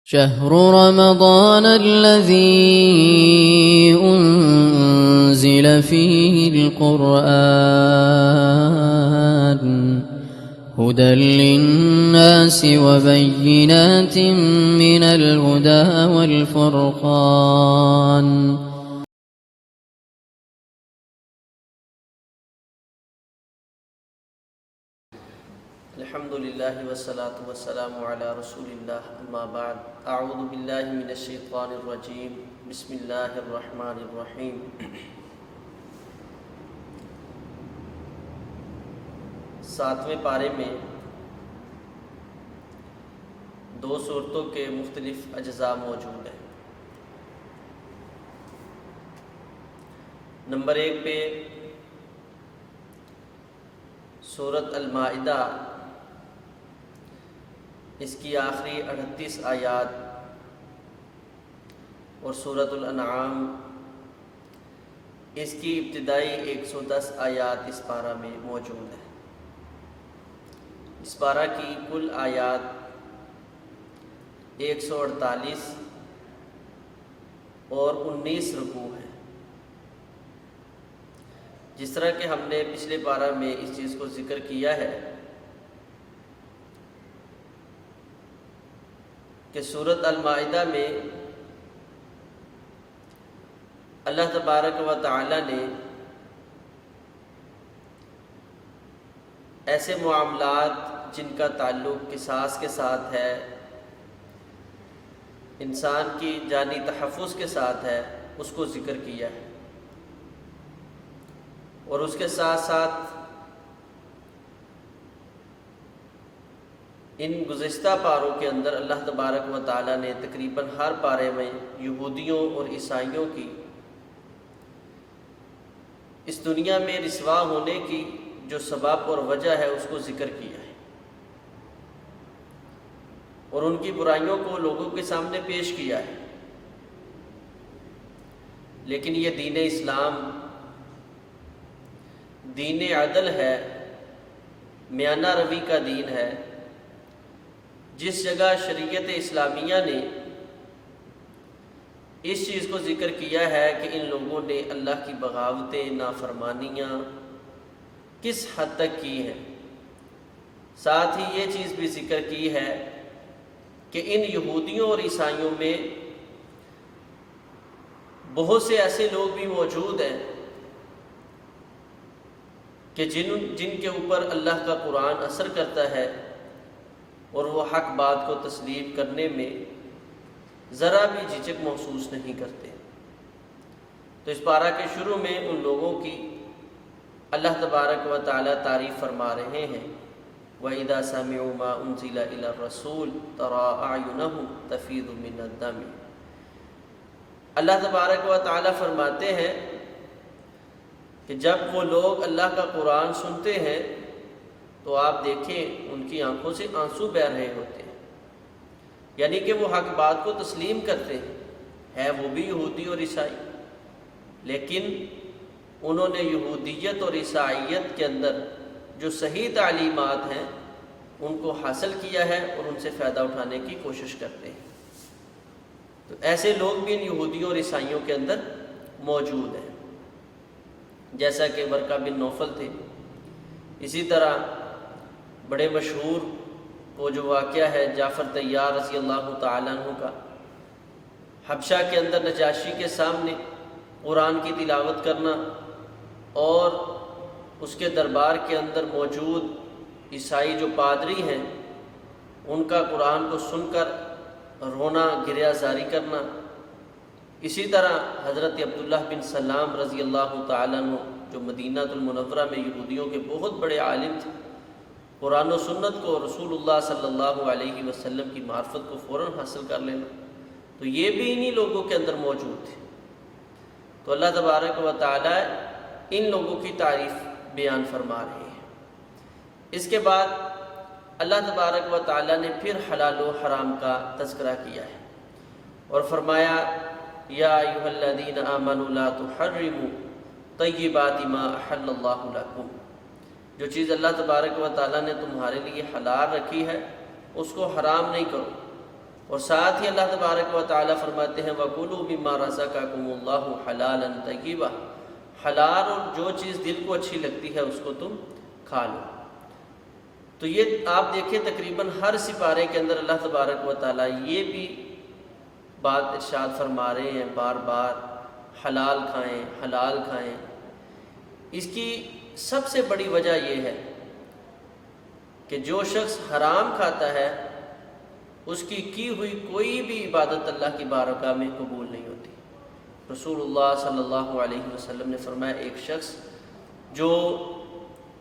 شهر رمضان الذي أنزل فيه القرآن هدى للناس وبينات من الهدى والفرقان. الحمد للہ والصلاة والسلام علی رسول اللہ اما بعد اعوذ باللہ من الشیطان الرجیم بسم اللہ الرحمن الرحیم. ساتویں پارے میں دو صورتوں کے مختلف اجزاء موجود ہیں. نمبر 1 پہ سورۃ المائدہ، اس کی آخری 38 آیات، اور سورۃ الانعام اس کی ابتدائی 110 آیات اس پارہ میں موجود ہیں. اس پارہ کی کل آیات 148 اور 19 رکوع ہیں. جس طرح کہ ہم نے پچھلے پارہ میں اس چیز کو ذکر کیا ہے کہ سورۃ المائدہ میں اللہ تبارک و تعالی نے ایسے معاملات جن کا تعلق قصاص کے ساتھ ہے، انسان کی جانی تحفظ کے ساتھ ہے، اس کو ذکر کیا ہے. اور اس کے ساتھ ساتھ ان گزشتہ پاروں کے اندر اللہ تبارک و تعالیٰ نے تقریباً ہر پارے میں یہودیوں اور عیسائیوں کی اس دنیا میں رسوا ہونے کی جو سبب اور وجہ ہے اس کو ذکر کیا ہے، اور ان کی برائیوں کو لوگوں کے سامنے پیش کیا ہے. لیکن یہ دین اسلام دین عدل ہے، میانہ روی کا دین ہے. جس جگہ شریعت اسلامیہ نے اس چیز کو ذکر کیا ہے کہ ان لوگوں نے اللہ کی بغاوتیں، نافرمانیاں کس حد تک کی ہیں، ساتھ ہی یہ چیز بھی ذکر کی ہے کہ ان یہودیوں اور عیسائیوں میں بہت سے ایسے لوگ بھی موجود ہیں کہ جن کے اوپر اللہ کا قرآن اثر کرتا ہے اور وہ حق بات کو تسلیم کرنے میں ذرا بھی جھجک محسوس نہیں کرتے. تو اس پارہ کے شروع میں ان لوگوں کی اللہ تبارک و تعالی تعریف فرما رہے ہیں. وَإِذَا سَمِعُوا مَا أُنزِلَ إِلَى الرَّسُولِ تَرَىٰ أَعْيُنَهُمْ تَفِيضُ مِنَ الدَّمِ. اللہ تبارک و تعالی فرماتے ہیں کہ جب وہ لوگ اللہ کا قرآن سنتے ہیں تو آپ دیکھیں ان کی آنکھوں سے آنسو بہہ رہے ہوتے ہیں، یعنی کہ وہ حق بات کو تسلیم کرتے ہیں. ہے وہ بھی یہودی اور عیسائی، لیکن انہوں نے یہودیت اور عیسائیت کے اندر جو صحیح تعلیمات ہیں ان کو حاصل کیا ہے اور ان سے فائدہ اٹھانے کی کوشش کرتے ہیں. تو ایسے لوگ بھی ان یہودیوں اور عیسائیوں کے اندر موجود ہیں، جیسا کہ ورقہ بن نوفل تھے. اسی طرح بڑے مشہور وہ جو واقعہ ہے جعفر طیار رضی اللہ تعالیٰ عنہ کا، حبشہ کے اندر نجاشی کے سامنے قرآن کی تلاوت کرنا اور اس کے دربار کے اندر موجود عیسائی جو پادری ہیں ان کا قرآن کو سن کر رونا گریہ زاری کرنا. اسی طرح حضرت عبداللہ بن سلام رضی اللہ تعالیٰ عنہ جو مدینہ المنورہ میں یہودیوں کے بہت بڑے عالم تھے، قرآن و سنت کو رسول اللہ صلی اللہ علیہ وسلم کی معرفت کو فوراً حاصل کر لینا، تو یہ بھی انہی لوگوں کے اندر موجود تھے. تو اللہ تبارک و تعالی ان لوگوں کی تعریف بیان فرما رہے ہیں. اس کے بعد اللہ تبارک و تعالی نے پھر حلال و حرام کا تذکرہ کیا ہے اور فرمایا یا ایھا الذین آمنوا لا تحرموا طیبات ما احل اللہ لکم. جو چیز اللہ تبارک و تعالیٰ نے تمہارے لیے حلال رکھی ہے اس کو حرام نہیں کرو، اور ساتھ ہی اللہ تبارک و تعالیٰ فرماتے ہیں وَكُلُوا مِمَّا رَزَقَكُمُ اللَّهُ حَلَالًا طَيِّبًا، حلال اور جو چیز دل کو اچھی لگتی ہے اس کو تم کھا لو۔ تو یہ آپ دیکھیں تقریباً ہر سپارے کے اندر اللہ تبارک و تعالیٰ یہ بھی بات ارشاد فرما رہے ہیں بار بار، حلال کھائیں حلال کھائیں۔ اس کی سب سے بڑی وجہ یہ ہے کہ جو شخص حرام کھاتا ہے اس کی ہوئی کوئی بھی عبادت اللہ کی بارگاہ میں قبول نہیں ہوتی۔ رسول اللہ صلی اللہ علیہ وسلم نے فرمایا ایک شخص جو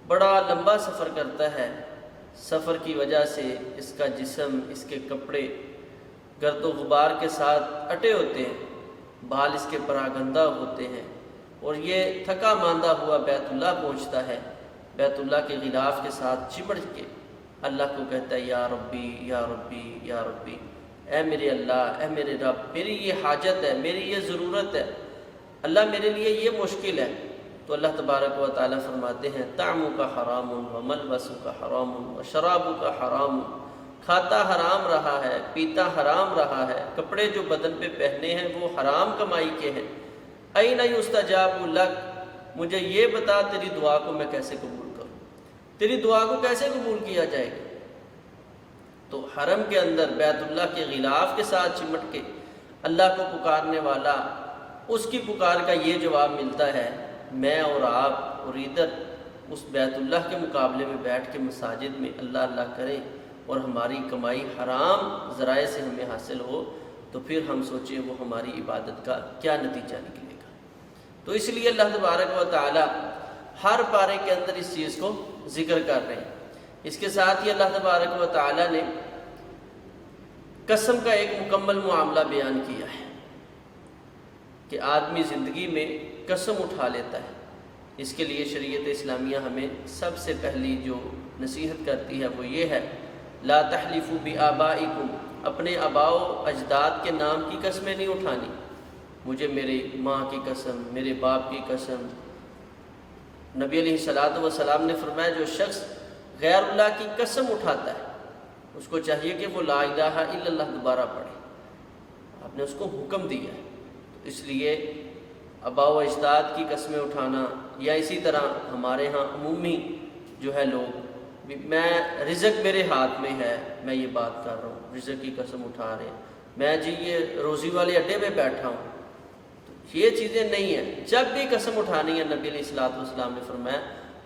بڑا لمبا سفر کرتا ہے، سفر کی وجہ سے اس کا جسم، اس کے کپڑے گرد و غبار کے ساتھ اٹے ہوتے ہیں، بال اس کے پراگندہ ہوتے ہیں، اور یہ تھکا ماندہ ہوا بیت اللہ پہنچتا ہے، بیت اللہ کے غلاف کے ساتھ چمٹ کے اللہ کو کہتا ہے یا ربی یا ربی یا ربی، اے میرے اللہ، اے میرے رب، میری یہ حاجت ہے، میری یہ ضرورت ہے، اللہ میرے لیے یہ مشکل ہے۔ تو اللہ تبارک و تعالیٰ فرماتے ہیں طعمک حرام و ملبسک حرام و شرابک حرام، کھاتا حرام رہا ہے، پیتا حرام رہا ہے، کپڑے جو بدن پہ پہنے ہیں وہ حرام کمائی کے ہیں۔ این یستجاب لک، مجھے یہ بتا تیری دعا کو میں کیسے قبول کروں، تیری دعا کو کیسے قبول کیا جائے گا؟ تو حرم کے اندر بیت اللہ کے غلاف کے ساتھ چمٹ کے اللہ کو پکارنے والا، اس کی پکار کا یہ جواب ملتا ہے، میں اور آپ اور ادھر اس بیت اللہ کے مقابلے میں بیٹھ کے مساجد میں اللہ اللہ کریں اور ہماری کمائی حرام ذرائع سے ہمیں حاصل ہو، تو پھر ہم سوچیں وہ ہماری عبادت کا کیا نتیجہ نکلے گا۔ تو اس لیے اللہ تبارک و تعالی ہر پارے کے اندر اس چیز کو ذکر کر رہے ہیں۔ اس کے ساتھ ہی اللہ تبارک و تعالی نے قسم کا ایک مکمل معاملہ بیان کیا ہے کہ آدمی زندگی میں قسم اٹھا لیتا ہے۔ اس کے لیے شریعت اسلامیہ ہمیں سب سے پہلی جو نصیحت کرتی ہے وہ یہ ہے لا تحلفوا بآبائکم، اپنے آباء و اجداد کے نام کی قسمیں نہیں اٹھانی۔ مجھے میری ماں کی قسم، میرے باپ کی قسم۔ نبی علیہ الصلوۃ والسلام نے فرمایا جو شخص غیر اللہ کی قسم اٹھاتا ہے اس کو چاہیے کہ وہ لا الہ الا اللہ دوبارہ پڑھے، آپ نے اس کو حکم دیا ہے۔ اس لیے آباء و اجداد کی قسمیں اٹھانا، یا اسی طرح ہمارے ہاں عمومی جو ہے لوگ، میں رزق میرے ہاتھ میں ہے، میں یہ بات کر رہا ہوں، رزق کی قسم اٹھا رہے ہیں، میں جی یہ روزی والے اڈے پہ بیٹھا ہوں، تو یہ چیزیں نہیں ہیں۔ جب بھی قسم اٹھانی ہے نبی علیہ الصلوۃ والسلام نے فرمایا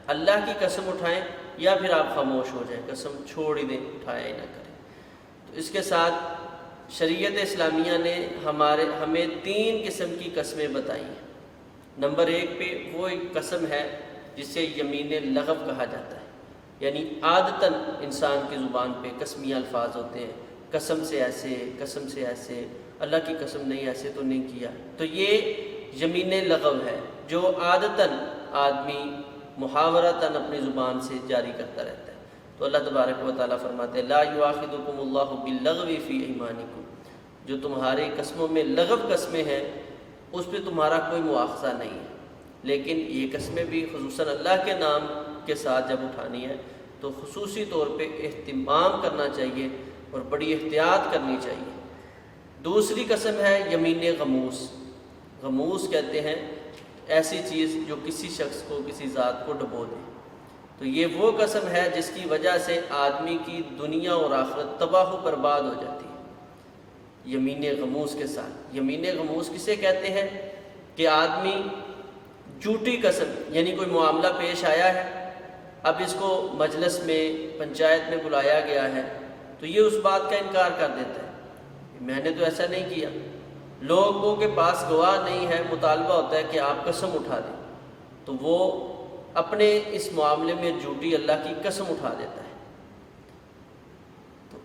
اللہ کی قسم اٹھائیں یا پھر آپ خاموش ہو جائیں، قسم چھوڑ ہی دیں، اٹھایا ہی نہ کریں۔ تو اس کے ساتھ شریعت اسلامیہ نے ہمیں 3 قسم کی قسمیں بتائی ہیں۔ نمبر 1 پہ وہ ایک قسم ہے جسے یمین لغو کہا جاتا ہے، یعنی عادتاً انسان کی زبان پہ قسمیہ الفاظ ہوتے ہیں، قسم سے ایسے، قسم سے ایسے، اللہ کی قسم نہیں ایسے تو نہیں کیا، تو یہ یمین لغو ہے جو عادتاً آدمی محاورتاً اپنی زبان سے جاری کرتا رہتا ہے۔ تو اللہ تبارک و تعالیٰ فرماتے ہیں لا یؤاخذکم اللہ باللغو فی ایمانکم، جو تمہاری قسموں میں لغو قسمیں ہیں اس پہ تمہارا کوئی مواخذہ نہیں ہے، لیکن یہ قسمیں بھی خصوصاً اللہ کے نام کے ساتھ جب اٹھانی ہے تو خصوصی طور پہ اہتمام کرنا چاہیے اور بڑی احتیاط کرنی چاہیے۔ دوسری قسم ہے یمین غموس۔ غموس کہتے ہیں ایسی چیز جو کسی شخص کو، کسی ذات کو ڈبو دے، تو یہ وہ قسم ہے جس کی وجہ سے آدمی کی دنیا اور آخرت تباہ و برباد ہو جاتی ہے۔ یمین غموس کے ساتھ، یمین غموس کسے کہتے ہیں کہ آدمی جھوٹی قسم، یعنی کوئی معاملہ پیش آیا ہے، اب اس کو مجلس میں، پنچایت میں بلایا گیا ہے تو یہ اس بات کا انکار کر دیتا ہے، میں نے تو ایسا نہیں کیا۔ لوگوں کے پاس گواہ نہیں ہے، مطالبہ ہوتا ہے کہ آپ قسم اٹھا دیں، تو وہ اپنے اس معاملے میں جھوٹی اللہ کی قسم اٹھا دیتا ہے۔ تو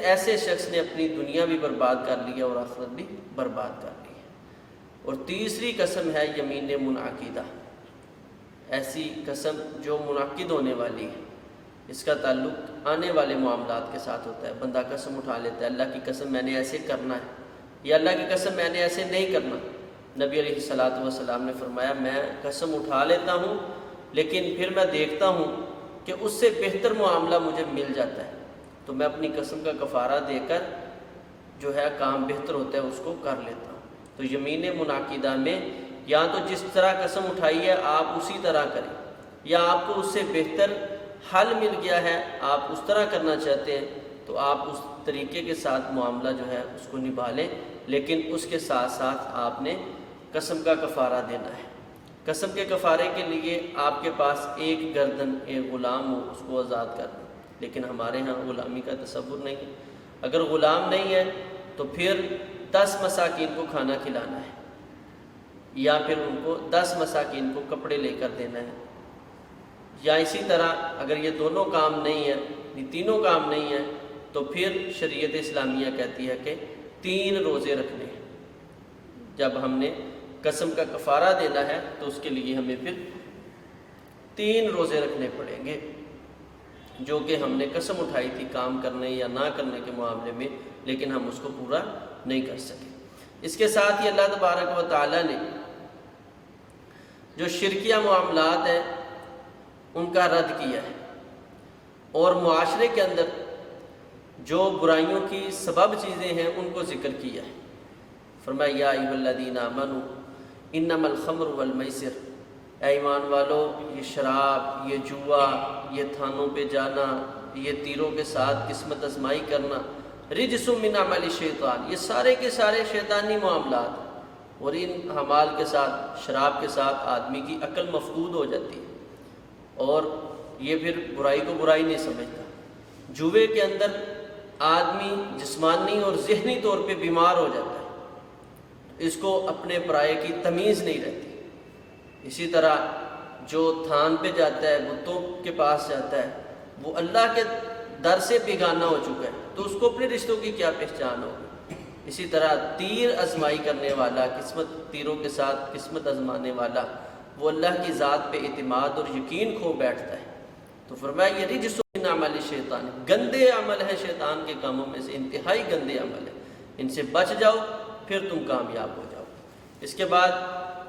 ایسے شخص نے اپنی دنیا بھی برباد کر لی ہے اور آخرت بھی برباد کر لی ہے۔ اور تیسری قسم ہے یمین منعقدہ، ایسی قسم جو منعقد ہونے والی ہے، اس کا تعلق آنے والے معاملات کے ساتھ ہوتا ہے۔ بندہ قسم اٹھا لیتا ہے اللہ کی قسم میں نے ایسے کرنا ہے، یا اللہ کی قسم میں نے ایسے نہیں کرنا۔ نبی علیہ الصلوۃ والسلام نے فرمایا میں قسم اٹھا لیتا ہوں لیکن پھر میں دیکھتا ہوں کہ اس سے بہتر معاملہ مجھے مل جاتا ہے، تو میں اپنی قسم کا کفارہ دے کر جو ہے کام بہتر ہوتا ہے اس کو کر لیتا ہوں۔ تو یمین منعقدہ میں یا تو جس طرح قسم اٹھائی ہے آپ اسی طرح کریں، یا آپ کو اس سے بہتر حل مل گیا ہے آپ اس طرح کرنا چاہتے ہیں تو آپ اس طریقے کے ساتھ معاملہ جو ہے اس کو نبھا لیں، لیکن اس کے ساتھ ساتھ آپ نے قسم کا کفارہ دینا ہے۔ قسم کے کفارے کے لیے آپ کے پاس ایک گردن ایک غلام ہو اس کو آزاد کر دیں، لیکن ہمارے ہاں غلامی کا تصور نہیں ہے۔ اگر غلام نہیں ہے تو پھر 10 مساکین کو کھانا کھلانا ہے، یا پھر ان کو 10 مساکین کو کپڑے لے کر دینا ہے، یا اسی طرح اگر یہ دونوں کام نہیں ہیں، یہ تینوں کام نہیں ہیں تو پھر شریعت اسلامیہ کہتی ہے کہ 3 روزے رکھنے ہیں۔ جب ہم نے قسم کا کفارہ دینا ہے تو اس کے لیے ہمیں پھر 3 روزے رکھنے پڑیں گے، جو کہ ہم نے قسم اٹھائی تھی کام کرنے یا نہ کرنے کے معاملے میں، لیکن ہم اس کو پورا نہیں کر سکے۔ اس کے ساتھ ہی اللہ تبارک و تعالیٰ نے جو شرکیہ معاملات ہیں ان کا رد کیا ہے، اور معاشرے کے اندر جو برائیوں کی سبب چیزیں ہیں ان کو ذکر کیا ہے۔ فرمایا یا ایھا الذین آمنوا انما الخمر والمیسر، اے ایمان والو یہ شراب، یہ جوا، یہ تھانوں پہ جانا، یہ تیروں کے ساتھ قسمت آزمائی کرنا، رجس من عمل الشیطان، یہ سارے کے سارے شیطانی معاملات ہیں، اور ان اعمال کے ساتھ شراب کے ساتھ آدمی کی عقل مفقود ہو جاتی ہے اور یہ پھر برائی کو برائی نہیں سمجھتا۔ جوے کے اندر آدمی جسمانی اور ذہنی طور پہ بیمار ہو جاتا ہے، اس کو اپنے پرائے کی تمیز نہیں رہتی۔ اسی طرح جو تھان پہ جاتا ہے، بتوں کے پاس جاتا ہے، وہ اللہ کے در سے بیگانہ ہو چکا ہے تو اس کو اپنے رشتوں کی کیا پہچان ہوگی۔ اسی طرح تیر آزمائی کرنے والا، تیروں کے ساتھ قسمت آزمانے والا، وہ اللہ کی ذات پہ اعتماد اور یقین کھو بیٹھتا ہے۔ تو فرمایا یہ رجس من عمل شیطان، گندے عمل ہیں شیطان کے کاموں میں سے، انتہائی گندے عمل ہیں، ان سے بچ جاؤ پھر تم کامیاب ہو جاؤ۔ اس کے بعد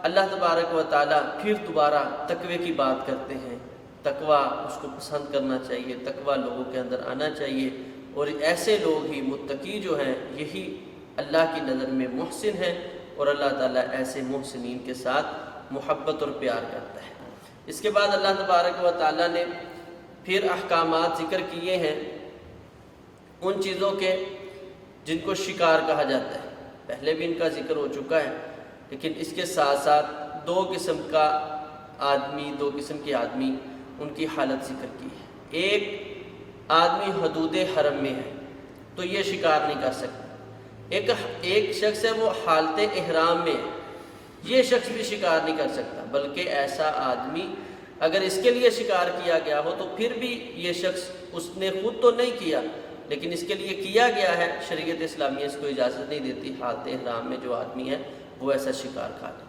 اللہ تبارک و تعالیٰ پھر دوبارہ تقوی کی بات کرتے ہیں۔ تقوی اس کو پسند کرنا چاہیے، تقوی لوگوں کے اندر آنا چاہیے، اور ایسے لوگ ہی متقی جو ہیں یہی اللہ کی نظر میں محسن ہیں، اور اللہ تعالیٰ ایسے محسنین کے ساتھ محبت اور پیار کرتا ہے۔ اس کے بعد اللہ تبارک و تعالیٰ نے پھر احکامات ذکر کیے ہیں ان چیزوں کے جن کو شکار کہا جاتا ہے، پہلے بھی ان کا ذکر ہو چکا ہے، لیکن اس کے ساتھ ساتھ 2 قسم کے آدمی ان کی حالت ذکر کی ہے۔ ایک آدمی حدود حرم میں ہے تو یہ شکار نہیں کر سکتا، ایک شخص ہے وہ حالت احرام میں ہے، یہ شخص بھی شکار نہیں کر سکتا، بلکہ ایسا آدمی اگر اس کے لیے شکار کیا گیا ہو تو پھر بھی یہ شخص اس نے خود تو نہیں کیا لیکن اس کے لیے کیا گیا ہے، شریعت اسلامیہ اس کو اجازت نہیں دیتی حالت احرام میں جو آدمی ہے وہ ایسا شکار کھا لے۔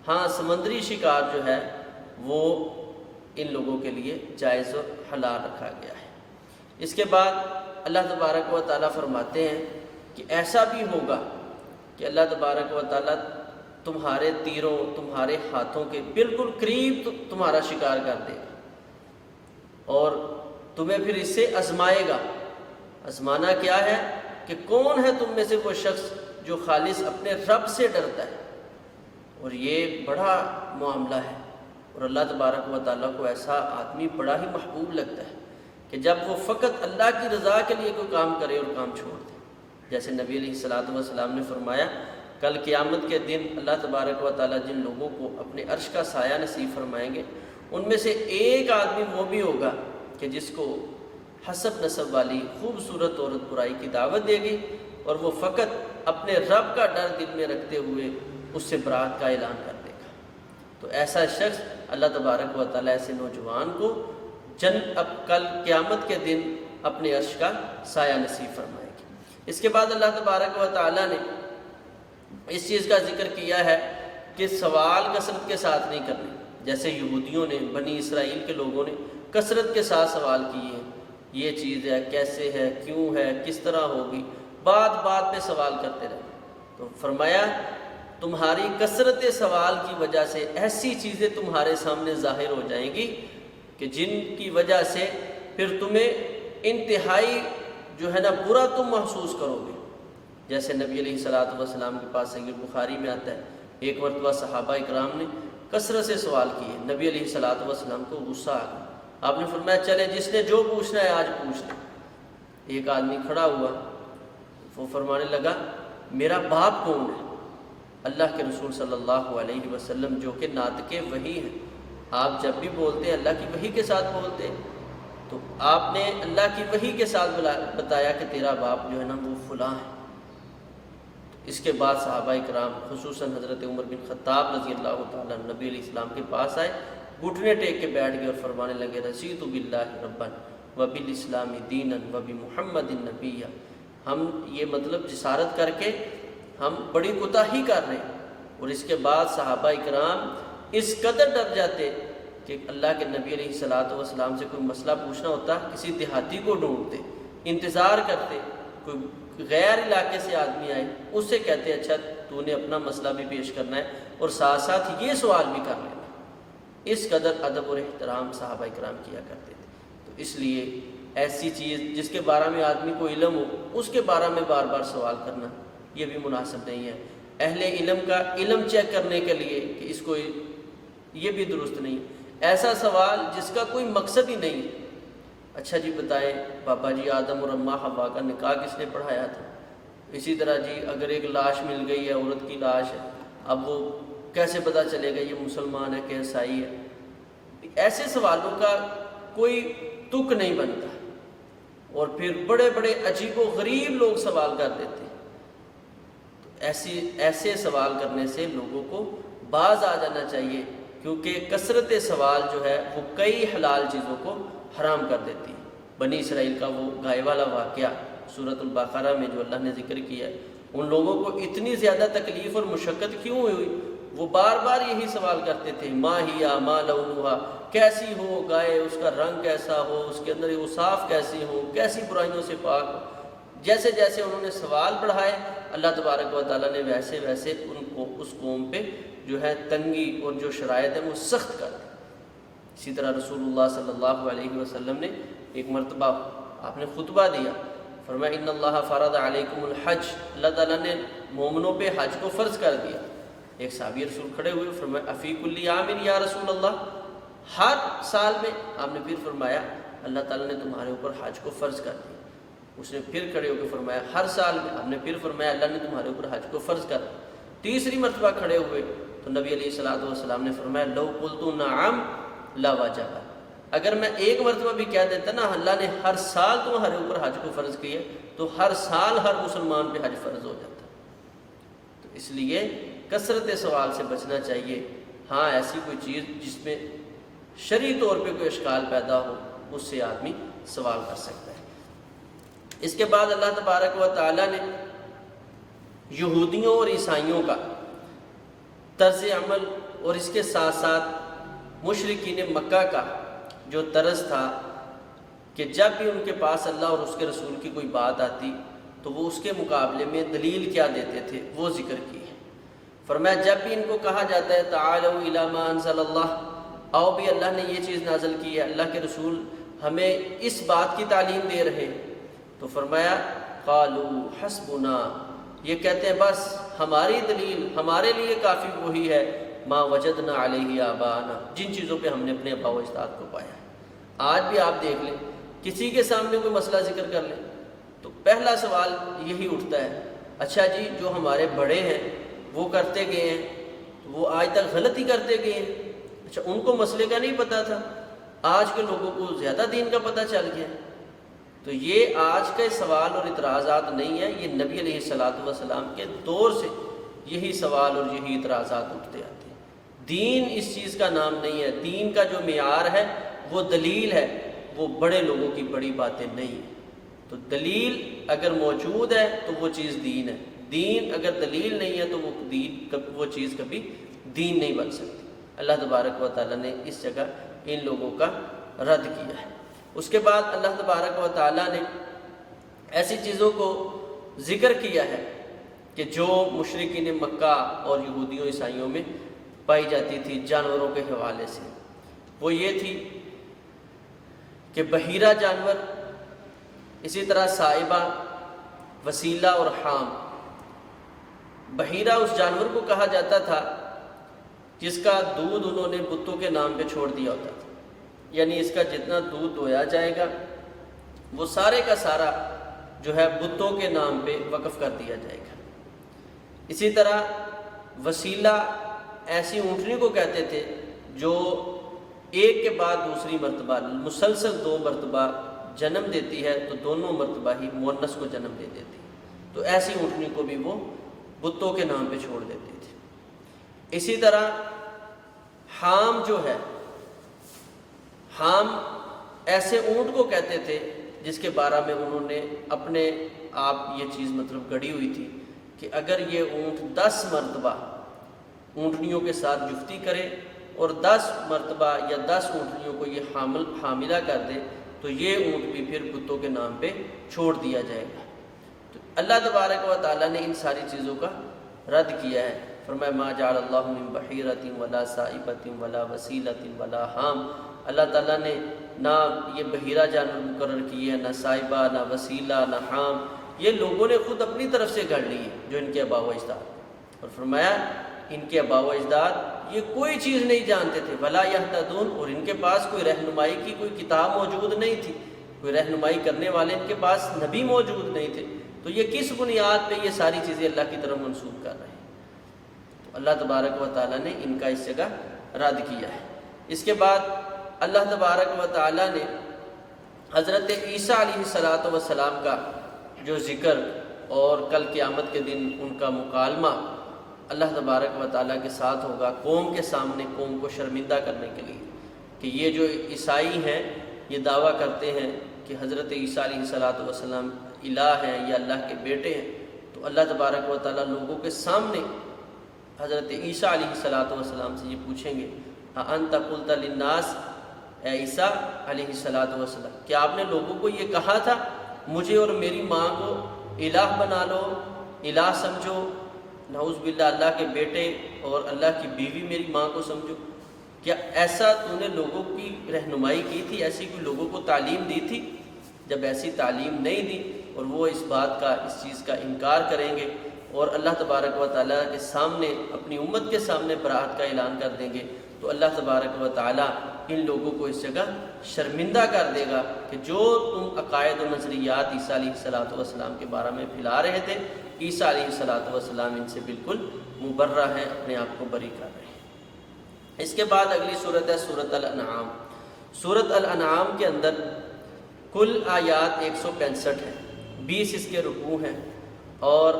ہاں سمندری شکار جو ہے وہ ان لوگوں کے لیے جائز اور حلال رکھا گیا ہے۔ اس کے بعد اللہ تبارک و تعالیٰ فرماتے ہیں کہ ایسا بھی ہوگا کہ اللہ تبارک و تعالیٰ تمہارے تیروں، تمہارے ہاتھوں کے بالکل قریب تمہارا شکار کر دے گا اور تمہیں پھر اس سے آزمائے گا۔ آزمانا کیا ہے کہ کون ہے تم میں سے وہ شخص جو خالص اپنے رب سے ڈرتا ہے، اور یہ بڑا معاملہ ہے، اور اللہ تبارک و تعالیٰ کو ایسا آدمی بڑا ہی محبوب لگتا ہے کہ جب وہ فقط اللہ کی رضا کے لیے کوئی کام کرے اور کام چھوڑ دے۔ جیسے نبی علیہ الصلوۃ والسلام نے فرمایا کل قیامت کے دن اللہ تبارک و تعالیٰ جن لوگوں کو اپنے عرش کا سایہ نصیب فرمائیں گے ان میں سے ایک آدمی وہ بھی ہوگا کہ جس کو حسب نسب والی خوبصورت عورت برائی کی دعوت دے گی اور وہ فقط اپنے رب کا ڈر دل میں رکھتے ہوئے اس سے برات کا اعلان کر دے گا۔ تو ایسا شخص اللہ تبارک و تعالیٰ ایسے نوجوان کو اب کل قیامت کے دن اپنے عرش کا سایہ نصیب فرمائے گی۔ اس کے بعد اللہ تبارک و تعالیٰ نے اس چیز کا ذکر کیا ہے کہ سوال کثرت کے ساتھ نہیں کرنے، جیسے یہودیوں نے، بنی اسرائیل کے لوگوں نے کثرت کے ساتھ سوال کیے ہیں، یہ چیز ہے، کیسے ہے، کیوں ہے، کس طرح ہوگی، بات بات پہ سوال کرتے رہے۔ تو فرمایا تمہاری کثرت سوال کی وجہ سے ایسی چیزیں تمہارے سامنے ظاہر ہو جائیں گی کہ جن کی وجہ سے پھر تمہیں انتہائی جو ہے نا برا تم محسوس کرو گے، جیسے نبی علیہ الصلوۃ والسلام کے پاس صحیح بخاری میں آتا ہے، ایک مرتبہ صحابہ اکرام نے کثرت سے سوال کیے، نبی علیہ الصلوۃ والسلام کو غصہ آ گیا، آپ نے فرمایا چلے جس نے جو پوچھنا ہے آج پوچھ لیں۔ ایک آدمی کھڑا ہوا، وہ فرمانے لگا میرا باپ کون ہے؟ اللہ کے رسول صلی اللہ علیہ وسلم جو کہ ناطق وحی ہیں، آپ جب بھی بولتے ہیں اللہ کی وحی کے ساتھ بولتے ہیں، تو آپ نے اللہ کی وحی کے ساتھ بتایا کہ تیرا باپ جو ہے نا وہ فلاں ہے۔ اس کے بعد صحابہ اکرام خصوصاً حضرت عمر بن خطاب رضی اللہ تعالیٰ نبی علیہ السلام کے پاس آئے، گھٹنے ٹیک کے بیٹھ گئے اور فرمانے لگے رضیت باللہ ربا وبالاسلام دینا وبمحمد نبیا۔ ہم یہ مطلب جسارت کر کے ہم بڑی کوتاہی کر رہے ہیں، اور اس کے بعد صحابہ اکرام اس قدر ڈر جاتے کہ اللہ کے نبی علیہ الصلوۃ والسلام سے کوئی مسئلہ پوچھنا ہوتا کسی دیہاتی کو ڈھونڈتے، انتظار کرتے، کوئی غیر علاقے سے آدمی آئے اس سے کہتے اچھا تو نے اپنا مسئلہ بھی پیش کرنا ہے اور ساتھ ساتھ یہ سوال بھی کر لینا۔ اس قدر ادب اور احترام صحابہ اکرام کیا کرتے تھے۔ تو اس لیے ایسی چیز جس کے بارے میں آدمی کو علم ہو اس کے بارے میں بار بار سوال کرنا یہ بھی مناسب نہیں ہے۔ اہل علم کا علم چیک کرنے کے لیے کہ اس کو یہ بھی درست نہیں، ایسا سوال جس کا کوئی مقصد ہی نہیں ہے۔ اچھا جی بتائیں بابا جی آدم اور اماں حوا کا نکاح کس نے پڑھایا تھا؟ اسی طرح جی اگر ایک لاش مل گئی ہے، عورت کی لاش ہے، اب وہ کیسے پتہ چلے گا یہ مسلمان ہے کہ عیسائی ہے؟ ایسے سوالوں کا کوئی تک نہیں بنتا، اور پھر بڑے بڑے عجیب و غریب لوگ سوال کر دیتے ہیں۔ ایسے سوال کرنے سے لوگوں کو باز آ جانا چاہیے، کیونکہ کثرت سوال جو ہے وہ کئی حلال چیزوں کو حرام کر دیتی ہے۔ بنی اسرائیل کا وہ گائے والا واقعہ سورۃ البقرہ میں جو اللہ نے ذکر کیا ہے، ان لوگوں کو اتنی زیادہ تکلیف اور مشقت کیوں ہوئی؟ وہ بار بار یہی سوال کرتے تھے ما ہیا ما لونہا، کیسی ہو گائے، اس کا رنگ کیسا ہو، اس کے اندر وہ صاف کیسی ہو، کیسی برائیوں سے پاک ہو۔ جیسے جیسے انہوں نے سوال بڑھائے اللہ تبارک و تعالیٰ نے ویسے ویسے ان کو اس قوم پہ جو ہے تنگی اور جو شرائط ہے وہ سخت کر دی۔ اسی طرح رسول اللہ صلی اللہ علیہ وسلم نے ایک مرتبہ آپ نے خطبہ دیا، فرمایا ان اللہ فرض علیکم الحج، اللہ تعالیٰ نے مومنوں پہ حج کو فرض کر دیا۔ ایک صحابی رسول کھڑے ہوئے، فرمایا افی کل عام یا رسول اللہ، ہر سال میں؟ آپ نے پھر فرمایا اللہ تعالیٰ نے تمہارے اوپر حج کو فرض کر دیا۔ اس نے پھر کھڑے ہو کے فرمایا ہر سال میں؟ آپ نے پھر فرمایا اللہ نے تمہارے اوپر حج کو فرض کر دیا۔ تیسری مرتبہ کھڑے ہوئے تو نبی علیہ الصلوۃ والسلام نے فرمایا لو قلت نعم لا وجب، اگر میں ایک مرتبہ بھی کہہ دیتا نا اللہ نے ہر سال تمہارے اوپر حج کو فرض کیا تو ہر سال ہر مسلمان پہ حج فرض ہو جاتا۔ تو اس لیے کثرت سوال سے بچنا چاہیے۔ ہاں ایسی کوئی چیز جس میں شرعی طور پہ کوئی اشکال پیدا ہو اس سے آدمی سوال کر سکتا ہے۔ اس کے بعد اللہ تبارک و تعالیٰ نے یہودیوں اور عیسائیوں کا طرز عمل اور اس کے ساتھ ساتھ مشرکین مکہ کا جو طرز تھا کہ جب بھی ان کے پاس اللہ اور اس کے رسول کی کوئی بات آتی تو وہ اس کے مقابلے میں دلیل کیا دیتے تھے وہ ذکر کی ہے۔ فرمایا جب بھی ان کو کہا جاتا ہے تعالوا الی ما انزل اللہ، آؤ بھی اللہ نے یہ چیز نازل کی ہے، اللہ کے رسول ہمیں اس بات کی تعلیم دے رہے ہیں، تو فرمایا قالوا حسبنا، یہ کہتے ہیں بس ہماری دلیل ہمارے لیے کافی وہی ہے ما وجدنا علیہ آباءنا، جن چیزوں پہ ہم نے اپنے آباء و اجداد کو پایا ہے۔ آج بھی آپ دیکھ لیں کسی کے سامنے کوئی مسئلہ ذکر کر لیں تو پہلا سوال یہی اٹھتا ہے اچھا جی جو ہمارے بڑے ہیں وہ کرتے گئے ہیں وہ آج تک غلطی کرتے گئے ہیں، اچھا ان کو مسئلے کا نہیں پتہ تھا، آج کے لوگوں کو زیادہ دین کا پتہ چل گیا۔ تو یہ آج کے سوال اور اعتراضات نہیں ہیں، یہ نبی علیہ الصلوۃ والسلام کے دور سے یہی سوال اور یہی اعتراضات اٹھتے آتے ہیں۔ دین اس چیز کا نام نہیں ہے، دین کا جو معیار ہے وہ دلیل ہے، وہ بڑے لوگوں کی بڑی باتیں نہیں ہیں۔ تو دلیل اگر موجود ہے تو وہ چیز دین ہے، دین اگر دلیل نہیں ہے تو وہ چیز کبھی دین نہیں بن سکتی۔ اللہ تبارک و تعالیٰ نے اس جگہ ان لوگوں کا رد کیا ہے۔ اس کے بعد اللہ تبارک و تعالیٰ نے ایسی چیزوں کو ذکر کیا ہے کہ جو مشرکین مکہ اور یہودیوں عیسائیوں میں پائی جاتی تھی جانوروں کے حوالے سے، وہ یہ تھی کہ بحیرہ جانور، اسی طرح سائبہ، وسیلہ اور حام، بحیرہ اس جانور کو کہا جاتا تھا جس کا دودھ انہوں نے بتوں کے نام پہ چھوڑ دیا ہوتا تھا، یعنی اس کا جتنا دودھ دویا جائے گا وہ سارے کا سارا جو ہے بتوں کے نام پہ وقف کر دیا جائے گا۔ اسی طرح وسیلہ ایسی اونٹنی کو کہتے تھے جو ایک کے بعد دوسری مرتبہ مسلسل 2 مرتبہ جنم دیتی ہے، تو دونوں مرتبہ ہی مؤنث کو جنم دے دیتی، تو ایسی اونٹنی کو بھی وہ بتوں کے نام پہ چھوڑ دیتے تھے۔ اسی طرح حام جو ہے، حام ایسے اونٹ کو کہتے تھے جس کے بارے میں انہوں نے اپنے آپ یہ چیز مطلب گڑھی ہوئی تھی کہ اگر یہ اونٹ 10 مرتبہ اونٹنیوں کے ساتھ جفتی کرے اور 10 مرتبہ یا 10 اونٹنیوں کو یہ حاملہ کر دے تو یہ اونٹ بھی پھر بتوں کے نام پہ چھوڑ دیا جائے گا۔ تو اللہ تبارک و تعالیٰ نے ان ساری چیزوں کا رد کیا ہے، فرمایا ما جعل اللہ من بحیرۃ ولا سائبۃ ولا وسیلۃ ولا حام، اللہ تعالیٰ نے نہ یہ بحیرہ جانور مقرر کیے ہیں، نہ سائبہ، نہ وسیلہ، نہ حام، یہ لوگوں نے خود اپنی طرف سے گھڑ لی ہے جو ان کے آباء و اجداد، اور فرمایا ان کے آباء و اجداد یہ کوئی چیز نہیں جانتے تھے، ولا یہتدون، اور ان کے پاس کوئی رہنمائی کی کوئی کتاب موجود نہیں تھی، کوئی رہنمائی کرنے والے ان کے پاس نبی موجود نہیں تھے، تو یہ کس بنیاد پہ یہ ساری چیزیں اللہ کی طرف منسوب کر رہے ہیں؟ تو اللہ تبارک و تعالیٰ نے ان کا اس جگہ رد کیا ہے۔ اس کے بعد اللہ تبارک و تعالیٰ نے حضرت عیسیٰ علیہ السلام کا جو ذکر اور کل قیامت کے دن ان کا مکالمہ اللہ تبارک و تعالیٰ کے ساتھ ہوگا قوم کے سامنے، قوم کو شرمندہ کرنے کے لیے، کہ یہ جو عیسائی ہیں یہ دعویٰ کرتے ہیں کہ حضرت عیسیٰ علیہ السلام الہ ہیں یا اللہ کے بیٹے ہیں، تو اللہ تبارک و تعالیٰ لوگوں کے سامنے حضرت عیسیٰ علیہ السلام سے یہ پوچھیں گے اَأَنْتَ قُلْتَ لِلنَّاسِ، اے عیسیٰ علیہ السلام، کیا آپ نے لوگوں کو یہ کہا تھا مجھے اور میری ماں کو الہ بنا لو، الہ سمجھو، نعوذ باللہ اللہ کے بیٹے اور اللہ کی بیوی میری ماں کو سمجھو؟ کیا ایسا تو نے لوگوں کی رہنمائی کی تھی، ایسی کوئی لوگوں کو تعلیم دی تھی؟ جب ایسی تعلیم نہیں دی اور وہ اس بات کا، اس چیز کا انکار کریں گے اور اللہ تبارک و تعالیٰ کے سامنے، اپنی امت کے سامنے براءت کا اعلان کر دیں گے، تو اللہ تبارک و تعالیٰ ان لوگوں کو اس جگہ شرمندہ کر دے گا کہ جو تم عقائد و نظریات عیسیٰ علیہ السلام کے بارے میں پھیلا رہے تھے، عیسیٰ علیہ السلام ان سے بالکل مبرہ ہیں، اپنے آپ کو بری کر رہے ہیں۔ اس کے بعد اگلی صورت ہے سورۃ الانعام۔ سورۃ الانعام کے اندر کل آیات 165 ہیں، 20 اس کے رکوع ہیں، اور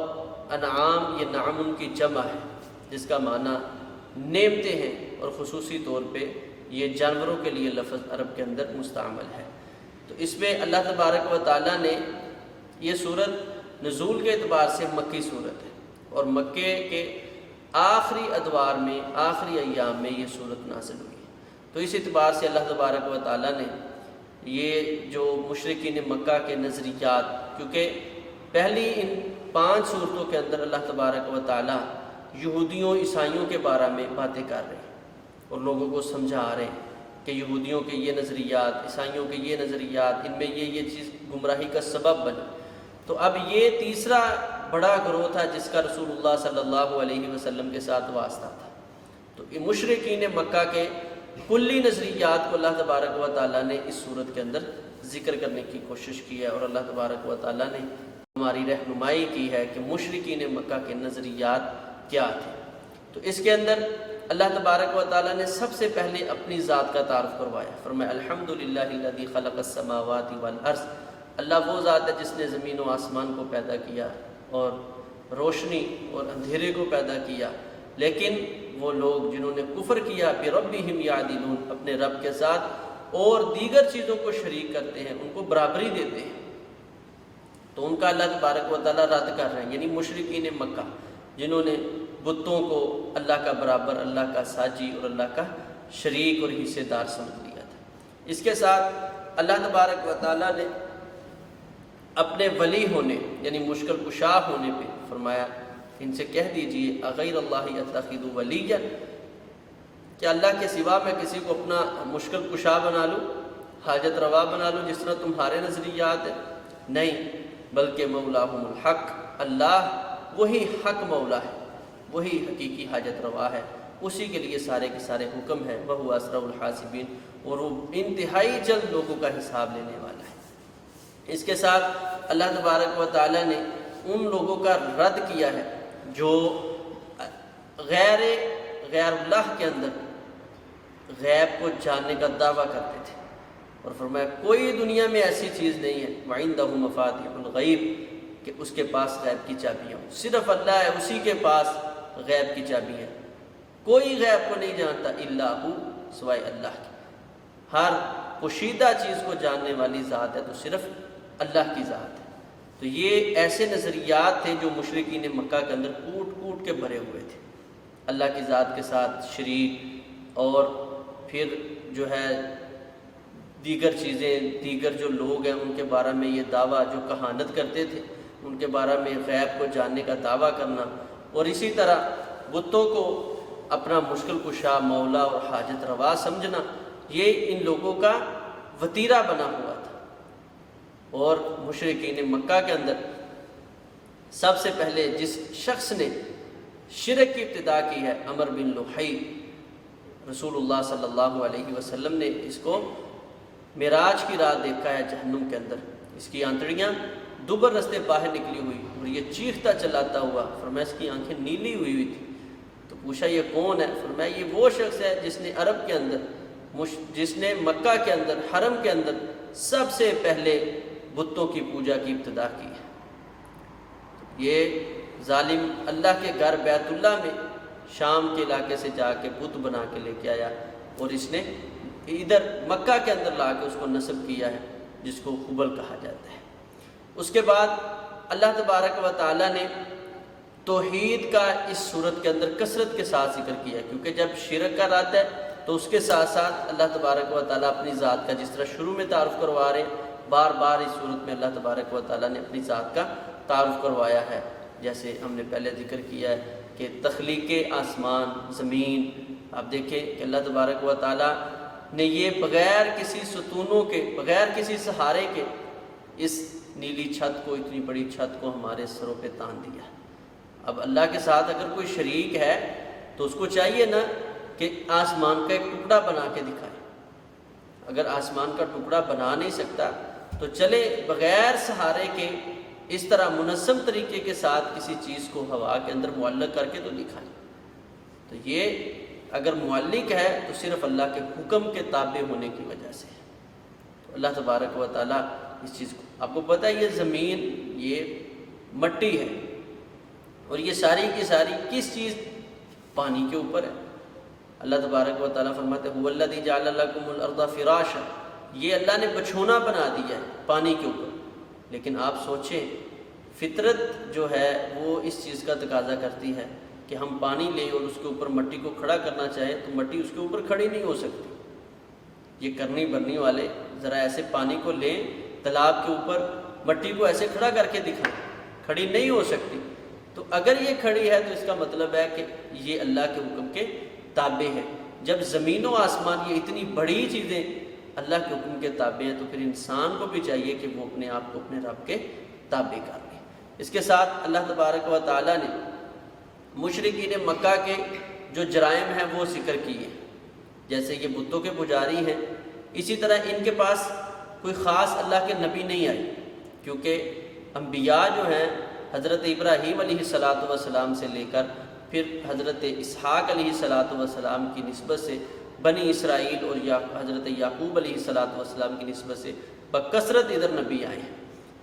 انعام یہ نعم کی جمع ہے جس کا معنی نعمتیں ہیں، اور خصوصی طور پہ یہ جانوروں کے لیے لفظ عرب کے اندر مستعمل ہے۔ تو اس میں اللہ تبارک و تعالیٰ نے یہ صورت نزول کے اعتبار سے مکی صورت ہے، اور مکے کے آخری ادوار میں، آخری ایام میں یہ صورت نازل ہوئی ہے۔ تو اس اعتبار سے اللہ تبارک و تعالیٰ نے یہ جو مشرکین مکہ کے نظریات، کیونکہ پہلی ان 5 صورتوں کے اندر اللہ تبارک و تعالیٰ یہودیوں عیسائیوں کے بارے میں باتیں کر رہے ہیں اور لوگوں کو سمجھا رہے ہیں کہ یہودیوں کے یہ نظریات، عیسائیوں کے یہ نظریات، ان میں یہ چیز گمراہی کا سبب بنے۔ تو اب یہ تیسرا بڑا گروہ تھا جس کا رسول اللہ صلی اللہ علیہ وسلم کے ساتھ واسطہ تھا۔ تو مشرکین مکہ کے کلی نظریات کو اللہ تبارک و تعالیٰ نے اس صورت کے اندر ذکر کرنے کی کوشش کی ہے، اور اللہ تبارک و تعالیٰ نے ہماری رہنمائی کی ہے کہ مشرکین مکہ کے نظریات کیا تھے۔ تو اس کے اندر اللہ تبارک و تعالیٰ نے سب سے پہلے اپنی ذات کا تعارف کروایا، فرمایا الحمدللہ الذی خلق السماوات والارض، اللہ وہ ذات ہے جس نے زمین و آسمان کو پیدا کیا اور روشنی اور اندھیرے کو پیدا کیا، لیکن وہ لوگ جنہوں نے کفر کیا بربہم یعدلون، اپنے رب کے ساتھ اور دیگر چیزوں کو شریک کرتے ہیں، ان کو برابری دیتے ہیں، تو ان کا اللہ تبارک و تعالیٰ رد کر رہے ہیں، یعنی مشرکین مکہ جنہوں نے بتوں کو اللہ کا برابر، اللہ کا ساجی اور اللہ کا شریک اور حصے دار سمجھ لیا تھا۔ اس کے ساتھ اللہ تبارک و تعالیٰ نے اپنے ولی ہونے یعنی مشکل کشا ہونے پہ فرمایا ان سے کہہ دیجئے اغیر اللہ اتخذ ولیا، کہ اللہ کے سوا میں کسی کو اپنا مشکل کشا بنا لوں، حاجت روا بنا لوں جس طرح تمہارے نظریات ہیں؟ نہیں، بلکہ مولاہم الحق، اللہ وہی حق مولا ہے، وہی حقیقی حاجت روا ہے، اسی کے لیے سارے کے سارے حکم ہے، وہ اسرع الحاسبین، اور وہ انتہائی جلد لوگوں کا حساب لینے والا ہے۔ اس کے ساتھ اللہ تبارک و تعالیٰ نے ان لوگوں کا رد کیا ہے جو غیر اللہ کے اندر غیب کو جاننے کا دعویٰ کرتے تھے، اور فرمایا کوئی دنیا میں ایسی چیز نہیں ہے وَعِندَهُ مَفَاتِحُ الْغَیْبِ کہ اس کے پاس غیب کی چابیاں ہوں، صرف اللہ ہے، اسی کے پاس غیب کی چابی ہے، کوئی غیب کو نہیں جانتا الا ہو، سوائے اللہ کے، ہر پوشیدہ چیز کو جاننے والی ذات ہے تو صرف اللہ کی ذات ہے۔ تو یہ ایسے نظریات تھے جو مشرکین مکہ کے اندر کوٹ کوٹ کے بھرے ہوئے تھے، اللہ کی ذات کے ساتھ شریک، اور پھر جو ہے دیگر چیزیں، دیگر جو لوگ ہیں ان کے بارے میں یہ دعویٰ، جو کہانت کرتے تھے ان کے بارے میں غیب کو جاننے کا دعویٰ کرنا، اور اسی طرح بتوں کو اپنا مشکل کشا، مولا اور حاجت روا سمجھنا، یہ ان لوگوں کا وتیرہ بنا ہوا تھا۔ اور مشرکین مکہ کے اندر سب سے پہلے جس شخص نے شرک کی ابتدا کی ہے، عمر بن لحی، رسول اللہ صلی اللہ علیہ وسلم نے اس کو معراج کی رات دیکھا ہے جہنم کے اندر، اس کی آنتڑیاں دوبر رستے باہر نکلی ہوئی اور یہ چیختا چلاتا ہوا، فرمایا اس کی آنکھیں نیلی ہوئی ہوئی تھی۔ تو پوچھا یہ کون ہے؟ فرمایا یہ وہ شخص ہے جس نے عرب کے اندر، جس نے مکہ کے اندر، حرم کے اندر سب سے پہلے بتوں کی پوجا کی ابتدا کی ہے۔ یہ ظالم اللہ کے گھر بیت اللہ میں شام کے علاقے سے جا کے بت بنا کے لے کے آیا، اور اس نے ادھر مکہ کے اندر لا کے اس کو نصب کیا ہے، جس کو حبل کہا جاتا ہے۔ اس کے بعد اللہ تبارک و تعالیٰ نے توحید کا اس صورت کے اندر کثرت کے ساتھ ذکر کیا ہے، کیونکہ جب شرک کا رات ہے تو اس کے ساتھ ساتھ اللہ تبارک و تعالیٰ اپنی ذات کا، جس طرح شروع میں تعارف کروا رہے ہیں، بار بار اس صورت میں اللہ تبارک و تعالیٰ نے اپنی ذات کا تعارف کروایا ہے، جیسے ہم نے پہلے ذکر کیا ہے کہ تخلیق آسمان زمین، آپ دیکھیں کہ اللہ تبارک و تعالیٰ نے یہ بغیر کسی ستونوں کے، بغیر کسی سہارے کے اس نیلی چھت کو، اتنی بڑی چھت کو ہمارے سروں پہ تان دیا۔ اب اللہ کے ساتھ اگر کوئی شریک ہے تو اس کو چاہیے نا کہ آسمان کا ایک ٹکڑا بنا کے دکھائے۔ اگر آسمان کا ٹکڑا بنا نہیں سکتا تو چلے بغیر سہارے کے اس طرح منظم طریقے کے ساتھ کسی چیز کو ہوا کے اندر معلق کر کے تو دکھائے۔ تو یہ اگر معلق ہے تو صرف اللہ کے حکم کے تابع ہونے کی وجہ سے ہے۔ تو اللہ تبارک و تعالیٰ اس چیز کو، آپ کو پتہ ہے یہ زمین، یہ مٹی ہے، اور یہ ساری کی ساری کس چیز؟ پانی کے اوپر ہے۔ اللہ تبارک و تعالیٰ فرماتے ہیں هُوَ الَّذِي جَعَلَ لَكُمُ الْأَرْضَ فِرَاشًا، یہ اللہ نے بچھونا بنا دیا ہے پانی کے اوپر۔ لیکن آپ سوچیں فطرت جو ہے وہ اس چیز کا تقاضا کرتی ہے کہ ہم پانی لیں اور اس کے اوپر مٹی کو کھڑا کرنا چاہیں تو مٹی اس کے اوپر کھڑی نہیں ہو سکتی۔ یہ کرنی بھرنی والے ذرا ایسے پانی کو لیں تالاب کے اوپر، مٹی کو ایسے کھڑا کر کے دکھائیں، کھڑی نہیں ہو سکتی۔ تو اگر یہ کھڑی ہے تو اس کا مطلب ہے کہ یہ اللہ کے حکم کے تابع ہے۔ جب زمین و آسمان یہ اتنی بڑی چیزیں اللہ کے حکم کے تابع ہیں تو پھر انسان کو بھی چاہیے کہ وہ اپنے آپ کو اپنے رب کے تابع کر لے۔ اس کے ساتھ اللہ تبارک و تعالیٰ نے مشرکین مکہ کے جو جرائم ہیں وہ ذکر کیے، جیسے یہ بتوں کے پجاری ہیں، اسی طرح ان کے پاس کوئی خاص اللہ کے نبی نہیں آئے، کیونکہ انبیاء جو ہیں حضرت ابراہیم علیہ السلام سے لے کر پھر حضرت اسحاق علیہ السلام کی نسبت سے بنی اسرائیل اور حضرت یعقوب علیہ السلام کی نسبت سے بکثرت ادھر نبی آئے ہیں۔